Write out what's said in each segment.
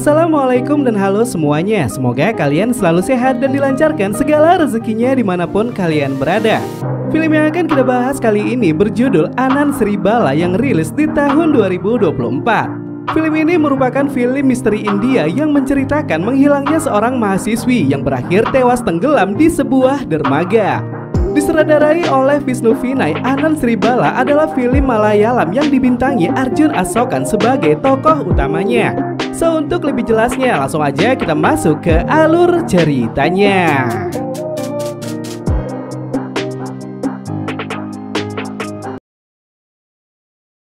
Assalamualaikum dan halo semuanya. Semoga kalian selalu sehat dan dilancarkan segala rezekinya dimanapun kalian berada. Film yang akan kita bahas kali ini berjudul Anan Sribala yang rilis di tahun 2024. Film ini merupakan film misteri India yang menceritakan menghilangnya seorang mahasiswi yang berakhir tewas tenggelam di sebuah dermaga. Disutradarai oleh Vishnu Vinay, Anan Sribala adalah film Malayalam yang dibintangi Arjun Asokan sebagai tokoh utamanya. So, untuk lebih jelasnya, langsung aja kita masuk ke alur ceritanya.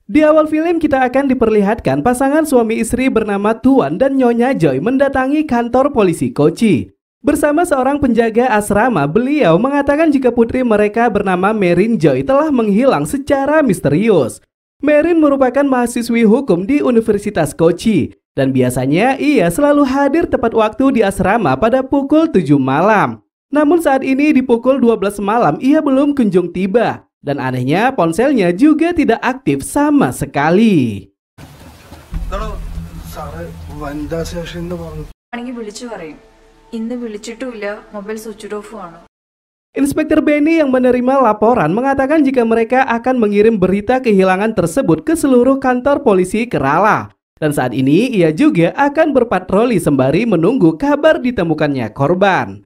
Di awal film kita akan diperlihatkan pasangan suami istri bernama Tuan dan Nyonya Joy mendatangi kantor polisi Kochi. Bersama seorang penjaga asrama, beliau mengatakan jika putri mereka bernama Merin Joy telah menghilang secara misterius. Merin merupakan mahasiswi hukum di Universitas Kochi. Dan biasanya ia selalu hadir tepat waktu di asrama pada pukul 7 malam. Namun saat ini di pukul 12 malam ia belum kunjung tiba. Dan anehnya ponselnya juga tidak aktif sama sekali. Inspektur Benny yang menerima laporan mengatakan jika mereka akan mengirim berita kehilangan tersebut ke seluruh kantor polisi Kerala. Dan saat ini ia juga akan berpatroli sembari menunggu kabar ditemukannya korban.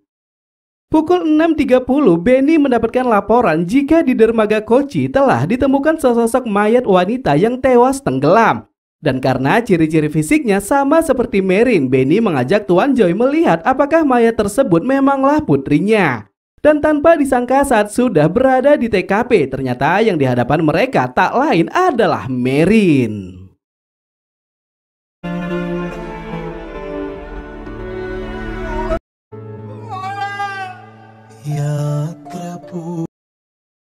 Pukul 6.30 Benny mendapatkan laporan jika di dermaga Kochi telah ditemukan sesosok mayat wanita yang tewas tenggelam. Dan karena ciri-ciri fisiknya sama seperti Merin, Benny mengajak Tuan Joy melihat apakah mayat tersebut memanglah putrinya. Dan tanpa disangka saat sudah berada di TKP, ternyata yang di hadapan mereka tak lain adalah Merin.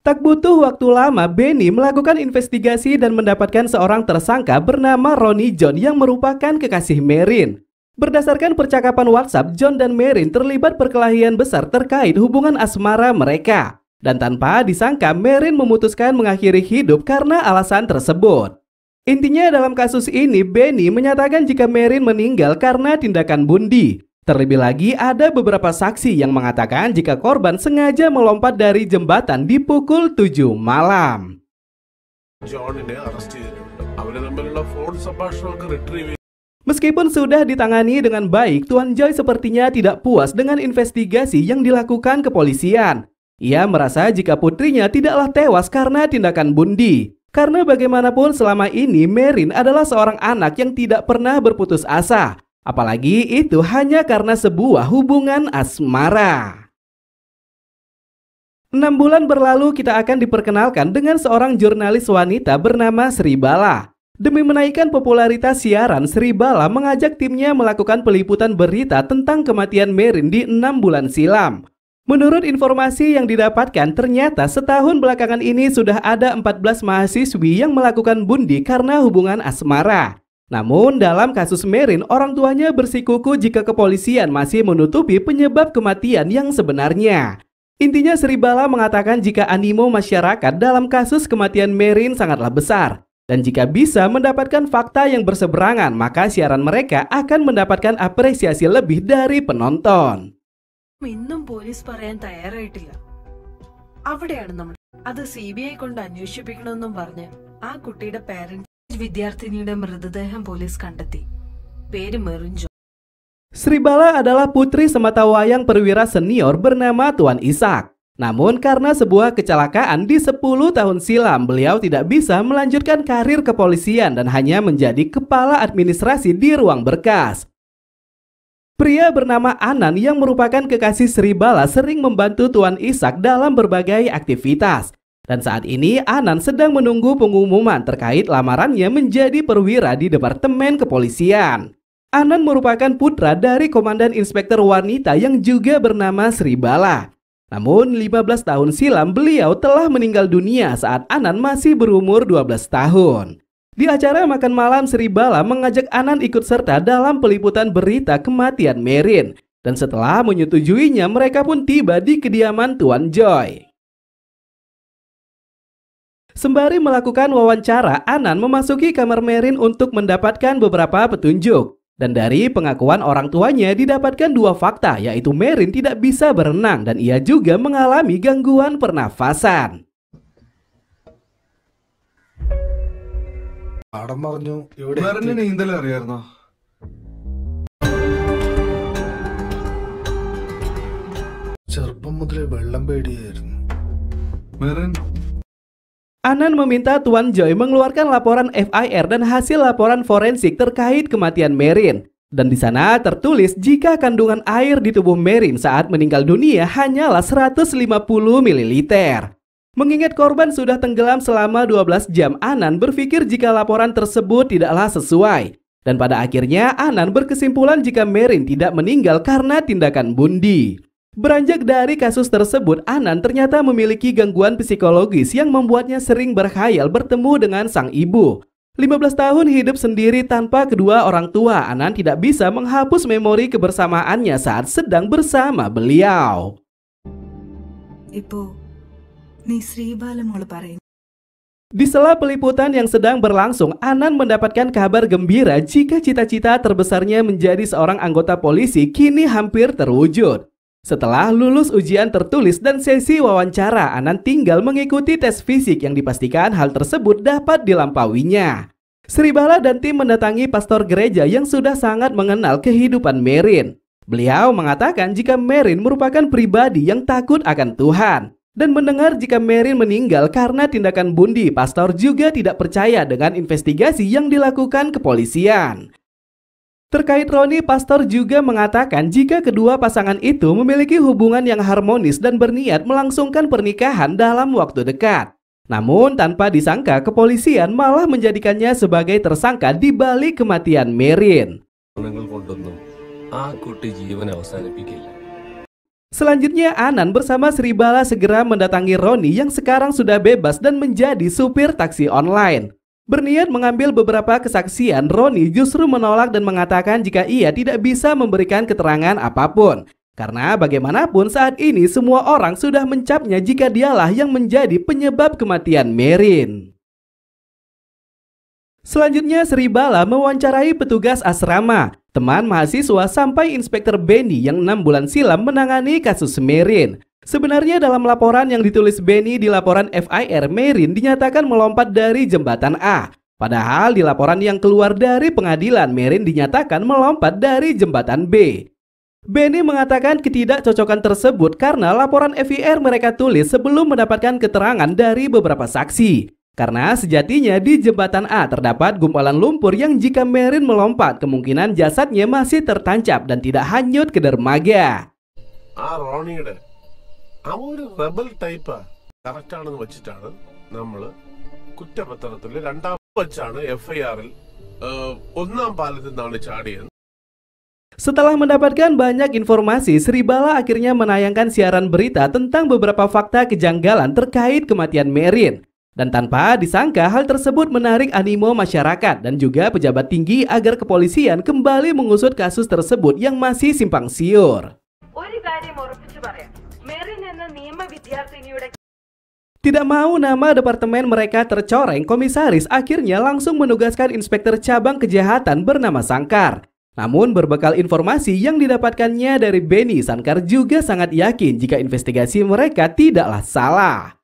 Tak butuh waktu lama, Benny melakukan investigasi dan mendapatkan seorang tersangka bernama Ronnie John yang merupakan kekasih Merin. Berdasarkan percakapan WhatsApp, John dan Merin terlibat perkelahian besar terkait hubungan asmara mereka. Dan tanpa disangka, Merin memutuskan mengakhiri hidup karena alasan tersebut. Intinya dalam kasus ini, Benny menyatakan jika Merin meninggal karena tindakan bundi. Terlebih lagi ada beberapa saksi yang mengatakan jika korban sengaja melompat dari jembatan di pukul 7 malam. Meskipun sudah ditangani dengan baik, Tuan Joy sepertinya tidak puas dengan investigasi yang dilakukan kepolisian. Ia merasa jika putrinya tidaklah tewas karena tindakan bundi. Karena bagaimanapun selama ini Merin adalah seorang anak yang tidak pernah berputus asa. Apalagi itu hanya karena sebuah hubungan asmara. 6 bulan berlalu kita akan diperkenalkan dengan seorang jurnalis wanita bernama Sribala. Demi menaikkan popularitas siaran, Sribala mengajak timnya melakukan peliputan berita tentang kematian Merin di 6 bulan silam. Menurut informasi yang didapatkan, ternyata setahun belakangan ini sudah ada 14 mahasiswi yang melakukan bundi karena hubungan asmara. Namun dalam kasus Merin, orang tuanya bersikuku jika kepolisian masih menutupi penyebab kematian yang sebenarnya. Intinya Sribala mengatakan jika animo masyarakat dalam kasus kematian Merin sangatlah besar. Dan jika bisa mendapatkan fakta yang berseberangan, maka siaran mereka akan mendapatkan apresiasi lebih dari penonton. ഇന്നും പോലീസ് പറയാൻ തയ്യാറായിട്ടില്ല. അവിടെയാണ് നമ്മൾ അത് CBI കൊണ്ട് അന്വേഷിപ്പിക്കണമെന്നും പറഞ്ഞ് ആ കുട്ടിയുടെ പാരന്റ്സ് വിദ്യാർത്ഥിനിയുടെ മൃതദേഹം പോലീസ് കണ്ടെത്തി. പേര് മെറിൻ Joy. Sribala adalah putri sematawayang perwira senior bernama Tuan Ishak. Namun karena sebuah kecelakaan di 10 tahun silam, beliau tidak bisa melanjutkan karir kepolisian dan hanya menjadi kepala administrasi di ruang berkas. Pria bernama Anan yang merupakan kekasih Sribala sering membantu Tuan Ishak dalam berbagai aktivitas. Dan saat ini Anan sedang menunggu pengumuman terkait lamarannya menjadi perwira di Departemen Kepolisian. Anan merupakan putra dari komandan inspektur wanita yang juga bernama Sribala. Namun 15 tahun silam beliau telah meninggal dunia saat Anan masih berumur 12 tahun. Di acara makan malam, Sribala mengajak Anan ikut serta dalam peliputan berita kematian Merin. Dan setelah menyetujuinya, mereka pun tiba di kediaman Tuan Joy. Sembari melakukan wawancara, Anan memasuki kamar Merin untuk mendapatkan beberapa petunjuk. Dan dari pengakuan orang tuanya didapatkan dua fakta, yaitu Merin tidak bisa berenang dan ia juga mengalami gangguan pernafasan. Anan meminta Tuan Joy mengeluarkan laporan FIR dan hasil laporan forensik terkait kematian Merin. Dan di sana tertulis jika kandungan air di tubuh Merin saat meninggal dunia hanyalah 150 ml. Mengingat korban sudah tenggelam selama 12 jam, Anan berpikir jika laporan tersebut tidaklah sesuai. Dan pada akhirnya Anan berkesimpulan jika Merin tidak meninggal karena tindakan bundi. Beranjak dari kasus tersebut, Anan ternyata memiliki gangguan psikologis yang membuatnya sering berkhayal bertemu dengan sang ibu. 15 tahun hidup sendiri tanpa kedua orang tua, Anan tidak bisa menghapus memori kebersamaannya saat sedang bersama beliau. Ibu, ni Sribala mola parayunnu. Di sela peliputan yang sedang berlangsung, Anan mendapatkan kabar gembira jika cita-cita terbesarnya menjadi seorang anggota polisi kini hampir terwujud. Setelah lulus ujian tertulis dan sesi wawancara, Anan tinggal mengikuti tes fisik yang dipastikan hal tersebut dapat dilampauinya. Sribala dan tim mendatangi pastor gereja yang sudah sangat mengenal kehidupan Merin. Beliau mengatakan jika Merin merupakan pribadi yang takut akan Tuhan. Dan mendengar jika Merin meninggal karena tindakan bundi, pastor juga tidak percaya dengan investigasi yang dilakukan kepolisian. Terkait Roni, pastor juga mengatakan jika kedua pasangan itu memiliki hubungan yang harmonis dan berniat melangsungkan pernikahan dalam waktu dekat. Namun tanpa disangka, kepolisian malah menjadikannya sebagai tersangka di balik kematian Merin. Selanjutnya, Anan bersama Sribala segera mendatangi Roni yang sekarang sudah bebas dan menjadi supir taksi online. Berniat mengambil beberapa kesaksian, Roni justru menolak dan mengatakan jika ia tidak bisa memberikan keterangan apapun. Karena bagaimanapun saat ini semua orang sudah mencapnya jika dialah yang menjadi penyebab kematian Merin. Selanjutnya Sribala mewawancarai petugas asrama, teman mahasiswa sampai Inspektur Benny yang 6 bulan silam menangani kasus Merin. Sebenarnya dalam laporan yang ditulis Benny di laporan FIR, Merin dinyatakan melompat dari jembatan A. Padahal di laporan yang keluar dari pengadilan, Merin dinyatakan melompat dari jembatan B. Benny mengatakan ketidakcocokan tersebut karena laporan FIR mereka tulis sebelum mendapatkan keterangan dari beberapa saksi. Karena sejatinya di jembatan A terdapat gumpalan lumpur yang jika Merin melompat kemungkinan jasadnya masih tertancap dan tidak hanyut ke dermaga. അവൻ റബൽ type correct ആണെന്ന് വെച്ചിട്ടാണ് നമ്മൾ കുറ്റപത്രത്തിൽ രണ്ടാം വെച്ചാണ് FIR-ൽ ഒന്നാം പാലത്തിൽ നിന്നാണ് ചാടിയത്. Setelah mendapatkan banyak informasi, Sribala akhirnya menayangkan siaran berita tentang beberapa fakta kejanggalan terkait kematian Merin. Dan tanpa disangka hal tersebut menarik animo masyarakat dan juga pejabat tinggi agar kepolisian kembali mengusut kasus tersebut yang masih simpang siur. Tidak mau nama departemen mereka tercoreng, komisaris akhirnya langsung menugaskan inspektur cabang kejahatan bernama Sankar. Namun berbekal informasi yang didapatkannya dari Benny, Sankar juga sangat yakin jika investigasi mereka tidaklah salah.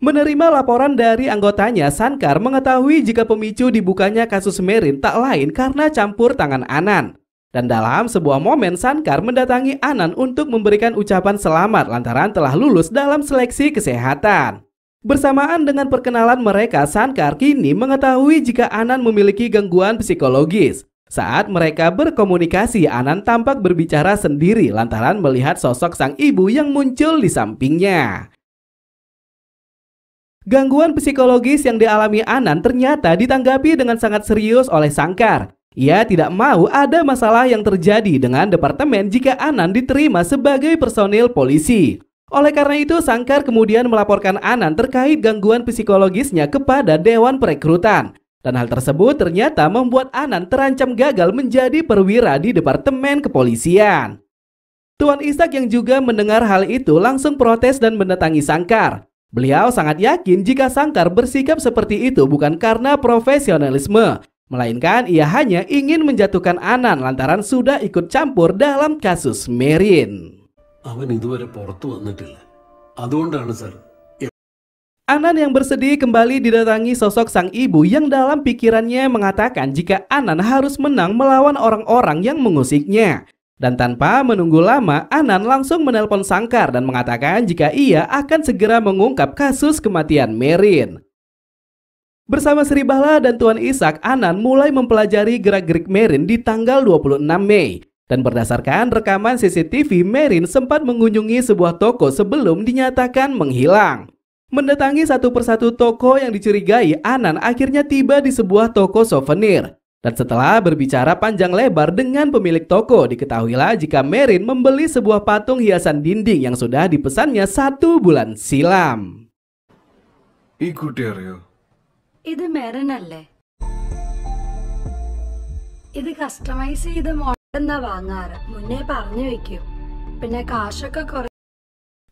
Menerima laporan dari anggotanya, Sankar mengetahui jika pemicu dibukanya kasus Merin tak lain karena campur tangan Anan. Dan dalam sebuah momen, Sankar mendatangi Anan untuk memberikan ucapan selamat lantaran telah lulus dalam seleksi kesehatan. Bersamaan dengan perkenalan mereka, Sankar kini mengetahui jika Anan memiliki gangguan psikologis. Saat mereka berkomunikasi, Anan tampak berbicara sendiri lantaran melihat sosok sang ibu yang muncul di sampingnya. Gangguan psikologis yang dialami Anan ternyata ditanggapi dengan sangat serius oleh Sankar. Ia tidak mau ada masalah yang terjadi dengan departemen jika Anan diterima sebagai personil polisi. Oleh karena itu, Sankar kemudian melaporkan Anan terkait gangguan psikologisnya kepada Dewan Perekrutan. Dan hal tersebut ternyata membuat Anan terancam gagal menjadi perwira di Departemen Kepolisian. Tuan Ishak yang juga mendengar hal itu langsung protes dan mendatangi Sankar. Beliau sangat yakin jika Sankar bersikap seperti itu bukan karena profesionalisme, Melainkan ia hanya ingin menjatuhkan Anan lantaran sudah ikut campur dalam kasus Merin. അവൻ ഇതുവരെ പുറത്തു വന്നിട്ടില്ല. അതുകൊണ്ടാണ് sir. Anan yang bersedih kembali didatangi sosok sang ibu yang dalam pikirannya mengatakan jika Anan harus menang melawan orang-orang yang mengusiknya. Dan tanpa menunggu lama, Anan langsung menelpon Sangkar dan mengatakan jika ia akan segera mengungkap kasus kematian Merin. Bersama Sri Bala dan Tuan Ishak, Anan mulai mempelajari gerak-gerik Merin di tanggal 26 Mei. Dan berdasarkan rekaman CCTV, Merin sempat mengunjungi sebuah toko sebelum dinyatakan menghilang. Mendatangi satu persatu toko yang dicurigai, Anan akhirnya tiba di sebuah toko souvenir. Dan setelah berbicara panjang lebar dengan pemilik toko, diketahuilah jika Merin membeli sebuah patung hiasan dinding yang sudah dipesannya 1 bulan silam. ഈ കുട്ടി അറിയോ? ഇത് മെറിൻ അല്ലേ? ഇത് കസ്റ്റമൈസ് ചെയ്ത മോഡൽ വാങ്ങാറ്. മുന്നേ പറഞ്ഞു വെക്കൂ. പിന്നെ കാശൊക്കെ കുറേ.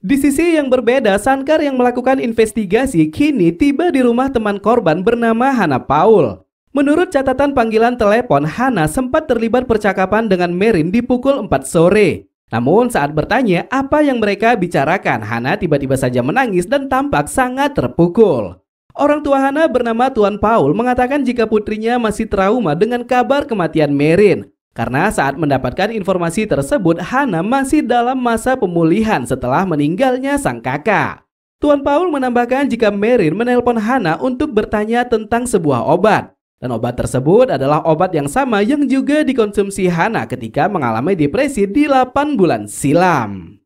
Di sisi yang berbeda, Sangkar yang melakukan investigasi kini tiba di rumah teman korban bernama Hana Paul. Menurut catatan panggilan telepon, Hana sempat terlibat percakapan dengan Merin di pukul 4 sore. Namun saat bertanya apa yang mereka bicarakan, Hana tiba-tiba saja menangis dan tampak sangat terpukul. Orang tua Hana bernama Tuan Paul mengatakan jika putrinya masih trauma dengan kabar kematian Merin. Karena saat mendapatkan informasi tersebut, Hana masih dalam masa pemulihan setelah meninggalnya sang kakak. Tuan Paul menambahkan jika Merin menelpon Hana untuk bertanya tentang sebuah obat. Dan obat tersebut adalah obat yang sama yang juga dikonsumsi Hana ketika mengalami depresi di 8 bulan silam.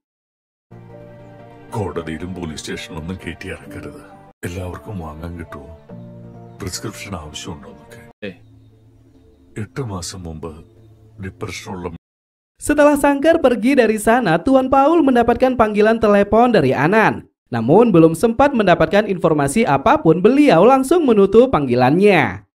കോടതിയിലും പോലീസ് സ്റ്റേഷനിലൊന്നും കയറ്റി ഇറക്കരുത്. എല്ലാവർക്കും വാങ്ങാൻ കിട്ടുമോ? പ്രിസ്ക്രിപ്ഷൻ ആവശ്യമുണ്ടോന്നൊക്കെ. 8 മാസം മുമ്പ് Setelah Sangkar pergi dari sana, Tuan Paul mendapatkan panggilan telepon dari Anan. Namun belum sempat mendapatkan informasi apapun, beliau langsung menutup panggilannya.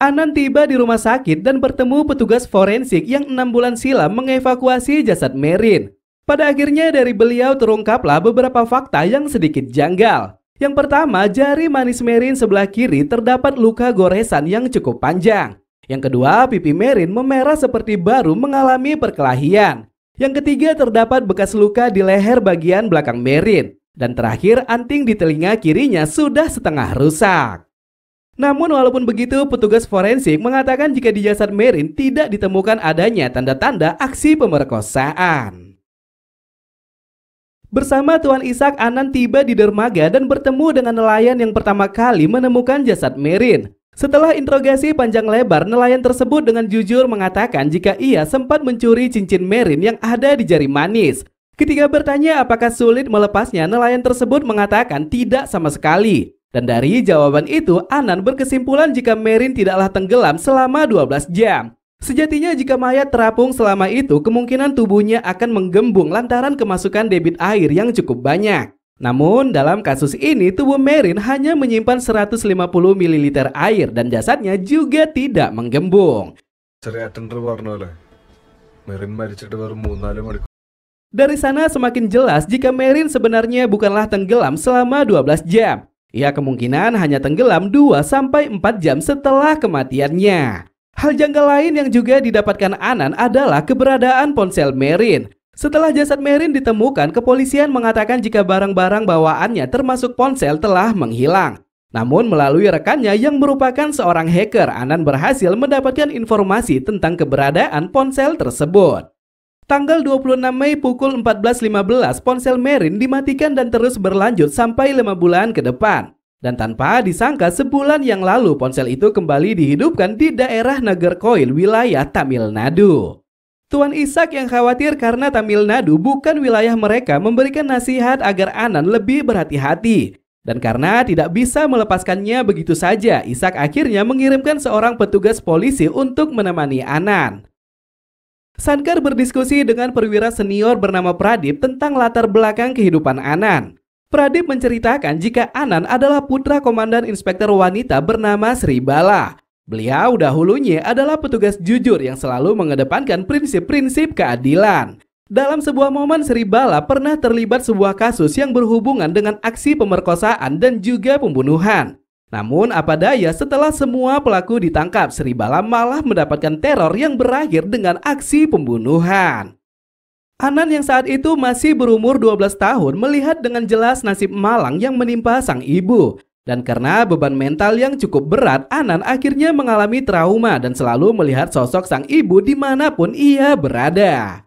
Anan tiba di rumah sakit dan bertemu petugas forensik yang 6 bulan silam mengevakuasi jasad Merin. Pada akhirnya dari beliau terungkaplah beberapa fakta yang sedikit janggal. Yang pertama, jari manis Merin sebelah kiri terdapat luka goresan yang cukup panjang. Yang kedua, pipi Merin memerah seperti baru mengalami perkelahian. Yang ketiga, terdapat bekas luka di leher bagian belakang Merin. Dan terakhir, anting di telinga kirinya sudah setengah rusak. Namun walaupun begitu, petugas forensik mengatakan jika di jasad Merin tidak ditemukan adanya tanda-tanda aksi pemerkosaan. Bersama Tuan Ishak, Anan tiba di dermaga dan bertemu dengan nelayan yang pertama kali menemukan jasad Merin. Setelah interogasi panjang lebar, nelayan tersebut dengan jujur mengatakan jika ia sempat mencuri cincin Merin yang ada di jari manis. Ketika bertanya apakah sulit melepasnya, nelayan tersebut mengatakan tidak sama sekali. Dan dari jawaban itu, Anan berkesimpulan jika Merin tidaklah tenggelam selama 12 jam. Sejatinya jika mayat terapung selama itu, kemungkinan tubuhnya akan menggembung lantaran kemasukan debit air yang cukup banyak. Namun dalam kasus ini tubuh Merin hanya menyimpan 150 ml air dan jasadnya juga tidak menggembung. Dari sana semakin jelas jika Merin sebenarnya bukanlah tenggelam selama 12 jam. Ia kemungkinan hanya tenggelam 2-4 jam setelah kematiannya. Hal janggal lain yang juga didapatkan Anan adalah keberadaan ponsel Merin. Setelah jasad Merin ditemukan, kepolisian mengatakan jika barang-barang bawaannya termasuk ponsel telah menghilang. Namun melalui rekannya yang merupakan seorang hacker, Anan berhasil mendapatkan informasi tentang keberadaan ponsel tersebut. Tanggal 26 Mei pukul 14.15, ponsel Merin dimatikan dan terus berlanjut sampai 5 bulan ke depan. Dan tanpa disangka sebulan yang lalu ponsel itu kembali dihidupkan di daerah Nagercoil, wilayah Tamil Nadu. Tuan Ishak yang khawatir karena Tamil Nadu bukan wilayah mereka memberikan nasihat agar Anan lebih berhati-hati. Dan karena tidak bisa melepaskannya begitu saja, Ishak akhirnya mengirimkan seorang petugas polisi untuk menemani Anan. Sangkar berdiskusi dengan perwira senior bernama Pradip tentang latar belakang kehidupan Anan. Pradip menceritakan jika Anan adalah putra komandan inspektur wanita bernama Sri Bala. Beliau dahulunya adalah petugas jujur yang selalu mengedepankan prinsip-prinsip keadilan. Dalam sebuah momen, Sri Bala pernah terlibat sebuah kasus yang berhubungan dengan aksi pemerkosaan dan juga pembunuhan. Namun apa daya setelah semua pelaku ditangkap, Sribala malah mendapatkan teror yang berakhir dengan aksi pembunuhan. Anan yang saat itu masih berumur 12 tahun melihat dengan jelas nasib malang yang menimpa sang ibu. Dan karena beban mental yang cukup berat, Anan akhirnya mengalami trauma dan selalu melihat sosok sang ibu dimanapun ia berada.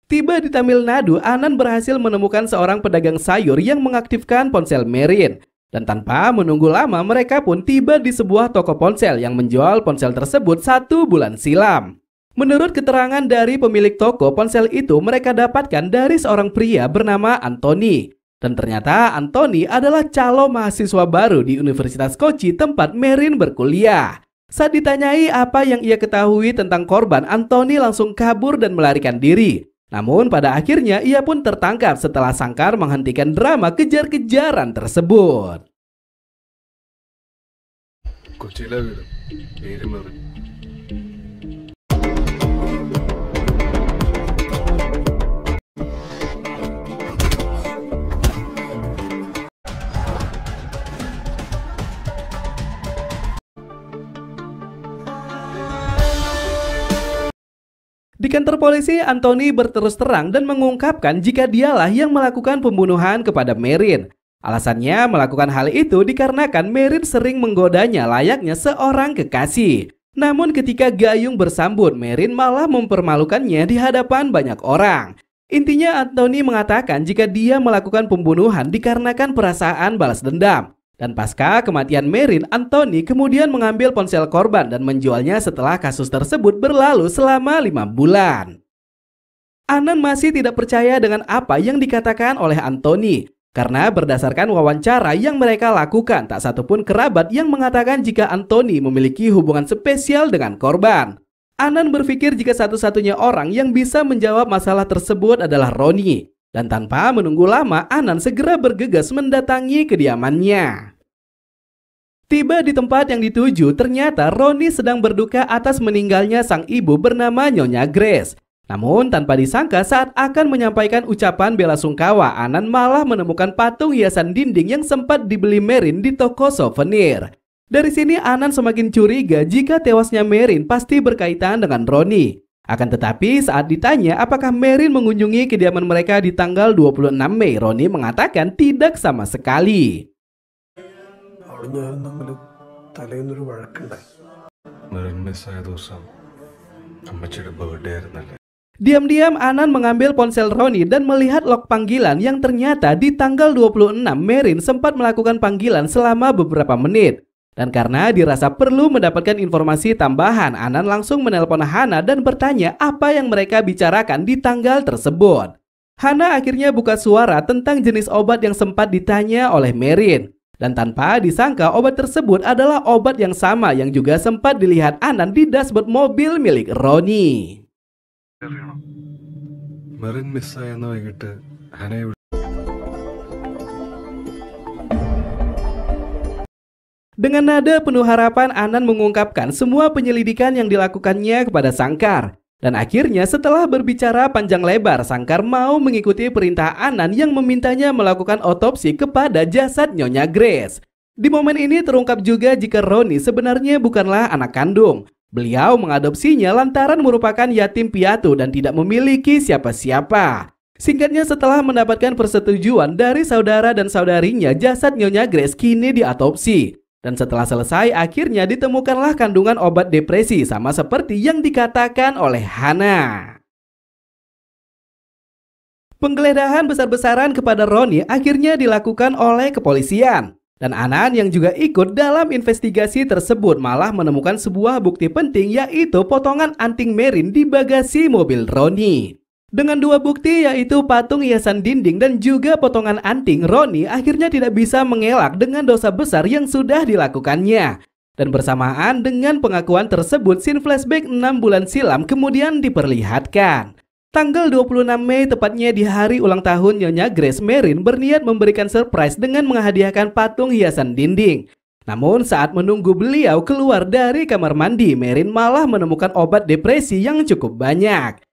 Tiba di Tamil Nadu, Anan berhasil menemukan seorang pedagang sayur yang mengaktifkan ponsel Merin. Dan tanpa menunggu lama, mereka pun tiba di sebuah toko ponsel yang menjual ponsel tersebut 1 bulan silam. Menurut keterangan dari pemilik toko, ponsel itu mereka dapatkan dari seorang pria bernama Anthony. Dan ternyata Anthony adalah calon mahasiswa baru di Universitas Kochi tempat Merin berkuliah. Saat ditanyai apa yang ia ketahui tentang korban, Anthony langsung kabur dan melarikan diri. Namun pada akhirnya ia pun tertangkap setelah Sangkar menghentikan drama kejar-kejaran tersebut. Di kantor polisi, Anthony berterus terang dan mengungkapkan jika dialah yang melakukan pembunuhan kepada Merin. Alasannya melakukan hal itu dikarenakan Merin sering menggodanya layaknya seorang kekasih. Namun ketika Gayung bersambut, Merin malah mempermalukannya di hadapan banyak orang. Intinya Anthony mengatakan jika dia melakukan pembunuhan dikarenakan perasaan balas dendam. Dan pasca kematian Merin, Anthony kemudian mengambil ponsel korban dan menjualnya setelah kasus tersebut berlalu selama 5 bulan. Anan masih tidak percaya dengan apa yang dikatakan oleh Anthony. Karena berdasarkan wawancara yang mereka lakukan, tak satupun kerabat yang mengatakan jika Anthony memiliki hubungan spesial dengan korban. Anan berpikir jika satu-satunya orang yang bisa menjawab masalah tersebut adalah Roni. Dan tanpa menunggu lama, Anan segera bergegas mendatangi kediamannya. Tiba di tempat yang dituju, ternyata Roni sedang berduka atas meninggalnya sang ibu bernama Nyonya Grace. Namun tanpa disangka saat akan menyampaikan ucapan bela sungkawa, Anan malah menemukan patung hiasan dinding yang sempat dibeli Merin di toko souvenir. Dari sini Anan semakin curiga jika tewasnya Merin pasti berkaitan dengan Roni. Akan tetapi saat ditanya apakah Merin mengunjungi kediaman mereka di tanggal 26 Mei, Roni mengatakan tidak sama sekali. Diam-diam Anan mengambil ponsel Roni dan melihat log panggilan yang ternyata di tanggal 26 Merin sempat melakukan panggilan selama beberapa menit. Dan karena dirasa perlu mendapatkan informasi tambahan, Anan langsung menelpon Hana dan bertanya apa yang mereka bicarakan di tanggal tersebut. Hana akhirnya buka suara tentang jenis obat yang sempat ditanya oleh Merin. Dan tanpa disangka obat tersebut adalah obat yang sama yang juga sempat dilihat Anan di dashboard mobil milik Roni. Merin miss-ആയെന്ന് വൈകിട്ട് ഹനയെ Dengan nada penuh harapan, Anan mengungkapkan semua penyelidikan yang dilakukannya kepada Sangkar. Dan akhirnya setelah berbicara panjang lebar, Sangkar mau mengikuti perintah Anan yang memintanya melakukan otopsi kepada jasad Nyonya Grace. Di momen ini terungkap juga jika Roni sebenarnya bukanlah anak kandung. Beliau mengadopsinya lantaran merupakan yatim piatu dan tidak memiliki siapa-siapa. Singkatnya, setelah mendapatkan persetujuan dari saudara dan saudarinya, jasad Nyonya Grace kini diotopsi. Dan setelah selesai, akhirnya ditemukanlah kandungan obat depresi sama seperti yang dikatakan oleh Hana. Penggeledahan besar-besaran kepada Roni akhirnya dilakukan oleh kepolisian. Dan Anan yang juga ikut dalam investigasi tersebut malah menemukan sebuah bukti penting, yaitu potongan anting Merin di bagasi mobil Roni. Dengan dua bukti yaitu patung hiasan dinding dan juga potongan anting, Roni akhirnya tidak bisa mengelak dengan dosa besar yang sudah dilakukannya. Dan bersamaan dengan pengakuan tersebut, scene flashback 6 bulan silam kemudian diperlihatkan. Tanggal 26 Mei, tepatnya di hari ulang tahun Nyonya Grace, Merin berniat memberikan surprise dengan menghadiahkan patung hiasan dinding. Namun saat menunggu beliau keluar dari kamar mandi, Merin malah menemukan obat depresi yang cukup banyak.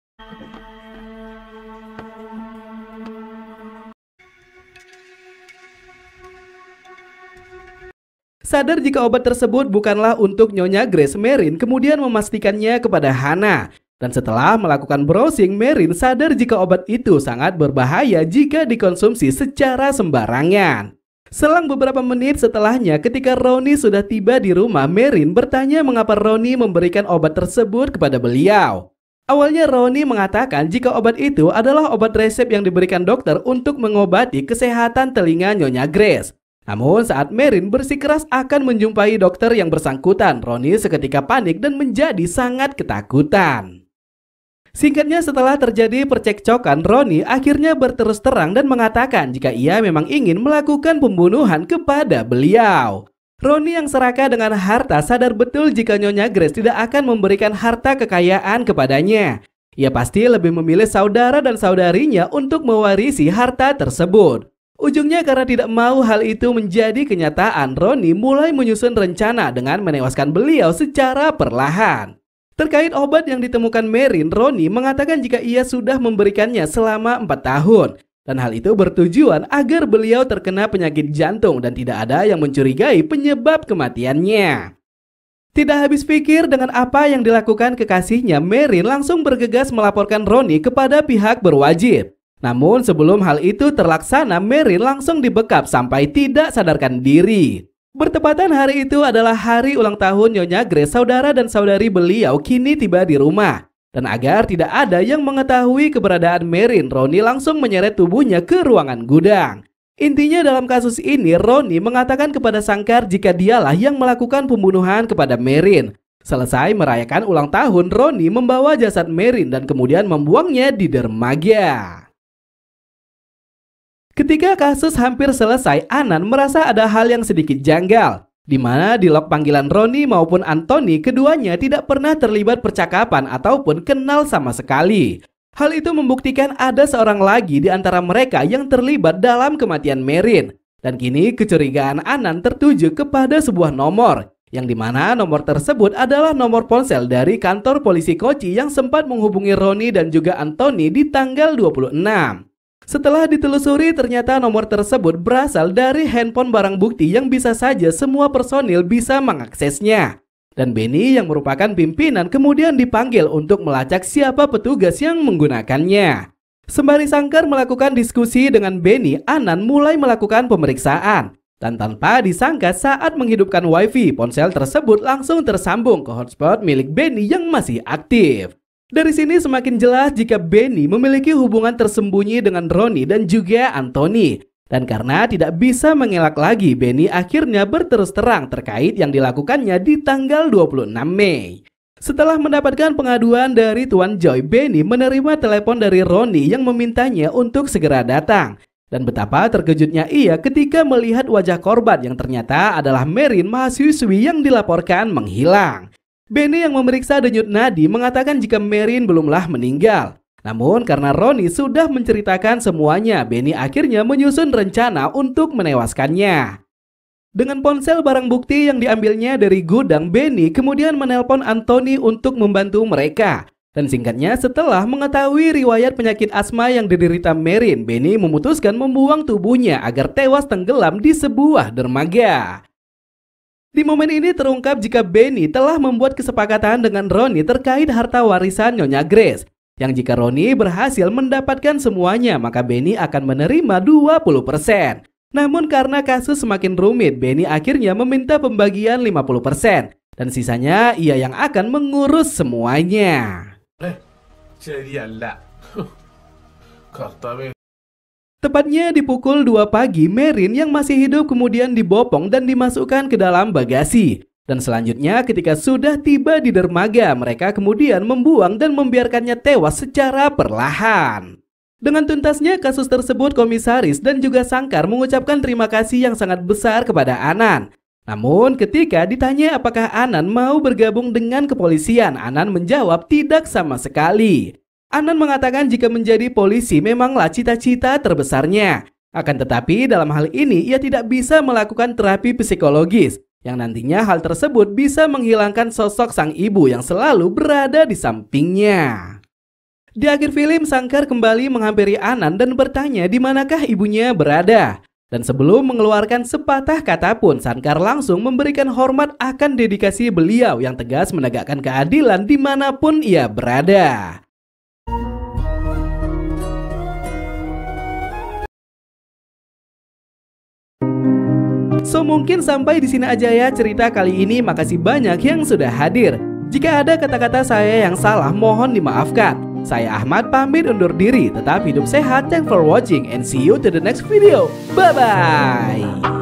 Sadar jika obat tersebut bukanlah untuk Nyonya Grace, Marin kemudian memastikannya kepada Hana. Dan setelah melakukan browsing, Marin sadar jika obat itu sangat berbahaya jika dikonsumsi secara sembarangan. Selang beberapa menit setelahnya, ketika Ronnie sudah tiba di rumah, Marin bertanya mengapa Ronnie memberikan obat tersebut kepada beliau. Awalnya Ronnie mengatakan jika obat itu adalah obat resep yang diberikan dokter untuk mengobati kesehatan telinga Nyonya Grace. Namun saat Marin bersikeras akan menjumpai dokter yang bersangkutan, Ronnie seketika panik dan menjadi sangat ketakutan. Singkatnya, setelah terjadi percekcokan, Ronnie akhirnya berterus terang dan mengatakan jika ia memang ingin melakukan pembunuhan kepada beliau. Ronnie yang serakah dengan harta sadar betul jika Nyonya Grace tidak akan memberikan harta kekayaan kepadanya. Ia pasti lebih memilih saudara dan saudarinya untuk mewarisi harta tersebut. Ujungnya karena tidak mau hal itu menjadi kenyataan, Ronnie mulai menyusun rencana dengan menewaskan beliau secara perlahan. Terkait obat yang ditemukan Marin, Ronnie mengatakan jika ia sudah memberikannya selama 4 tahun. Dan hal itu bertujuan agar beliau terkena penyakit jantung dan tidak ada yang mencurigai penyebab kematiannya. Tidak habis pikir dengan apa yang dilakukan kekasihnya, Marin langsung bergegas melaporkan Ronnie kepada pihak berwajib. Namun sebelum hal itu terlaksana, Marin langsung dibekap sampai tidak sadarkan diri. Bertepatan hari itu adalah hari ulang tahun Nyonya Grace, saudara dan saudari beliau kini tiba di rumah. Dan agar tidak ada yang mengetahui keberadaan Marin, Ronnie langsung menyeret tubuhnya ke ruangan gudang. Intinya dalam kasus ini, Ronnie mengatakan kepada Sangkar jika dialah yang melakukan pembunuhan kepada Marin. Selesai merayakan ulang tahun, Ronnie membawa jasad Marin dan kemudian membuangnya di dermaga. Ketika kasus hampir selesai, Anan merasa ada hal yang sedikit janggal, di mana di log panggilan Ronnie maupun Anthony, keduanya tidak pernah terlibat percakapan ataupun kenal sama sekali. Hal itu membuktikan ada seorang lagi di antara mereka yang terlibat dalam kematian Marin. Dan kini kecurigaan Anan tertuju kepada sebuah nomor, yang dimana nomor tersebut adalah nomor ponsel dari kantor polisi Kochi yang sempat menghubungi Ronnie dan juga Anthony di tanggal 26. Setelah ditelusuri, ternyata nomor tersebut berasal dari handphone barang bukti yang bisa saja semua personil bisa mengaksesnya. Dan Benny yang merupakan pimpinan kemudian dipanggil untuk melacak siapa petugas yang menggunakannya. Sembari Sangkar melakukan diskusi dengan Benny, Anan mulai melakukan pemeriksaan. Dan tanpa disangka saat menghidupkan wifi, ponsel tersebut langsung tersambung ke hotspot milik Benny yang masih aktif. Dari sini semakin jelas jika Benny memiliki hubungan tersembunyi dengan Ronnie dan juga Anthony. Dan karena tidak bisa mengelak lagi, Benny akhirnya berterus terang terkait yang dilakukannya di tanggal 26 Mei. Setelah mendapatkan pengaduan dari Tuan Joy, Benny menerima telepon dari Ronnie yang memintanya untuk segera datang. Dan betapa terkejutnya ia ketika melihat wajah korban yang ternyata adalah Marin, mahasiswi yang dilaporkan menghilang. Benny yang memeriksa denyut nadi mengatakan jika Marin belumlah meninggal. Namun karena Ronnie sudah menceritakan semuanya, Benny akhirnya menyusun rencana untuk menewaskannya. Dengan ponsel barang bukti yang diambilnya dari gudang, Benny kemudian menelpon Anthony untuk membantu mereka. Dan singkatnya, setelah mengetahui riwayat penyakit asma yang diderita Marin, Benny memutuskan membuang tubuhnya agar tewas tenggelam di sebuah dermaga. Di momen ini terungkap jika Benny telah membuat kesepakatan dengan Ronnie terkait harta warisan Nyonya Grace. Yang jika Ronnie berhasil mendapatkan semuanya, maka Benny akan menerima 20%. Namun karena kasus semakin rumit, Benny akhirnya meminta pembagian 50%. Dan sisanya ia yang akan mengurus semuanya. ശരിയല്ല. കർത്താവേ. Tepatnya di pukul 2 pagi, Marin yang masih hidup kemudian dibopong dan dimasukkan ke dalam bagasi. Dan selanjutnya ketika sudah tiba di dermaga, mereka kemudian membuang dan membiarkannya tewas secara perlahan. Dengan tuntasnya kasus tersebut, komisaris dan juga Sangkar mengucapkan terima kasih yang sangat besar kepada Anan. Namun ketika ditanya apakah Anan mau bergabung dengan kepolisian, Anan menjawab tidak sama sekali. Anan mengatakan jika menjadi polisi memanglah cita-cita terbesarnya. Akan tetapi dalam hal ini ia tidak bisa melakukan terapi psikologis, yang nantinya hal tersebut bisa menghilangkan sosok sang ibu yang selalu berada di sampingnya. Di akhir film, Sangkar kembali menghampiri Anan dan bertanya di manakah ibunya berada. Dan sebelum mengeluarkan sepatah kata pun, Shankar langsung memberikan hormat akan dedikasi beliau yang tegas menegakkan keadilan dimanapun ia berada. So mungkin sampai di sini aja ya cerita kali ini. Makasih banyak yang sudah hadir. Jika ada kata-kata saya yang salah, mohon dimaafkan. Saya Ahmad pamit undur diri. Tetap hidup sehat. Thanks for watching and see you to the next video. Bye bye.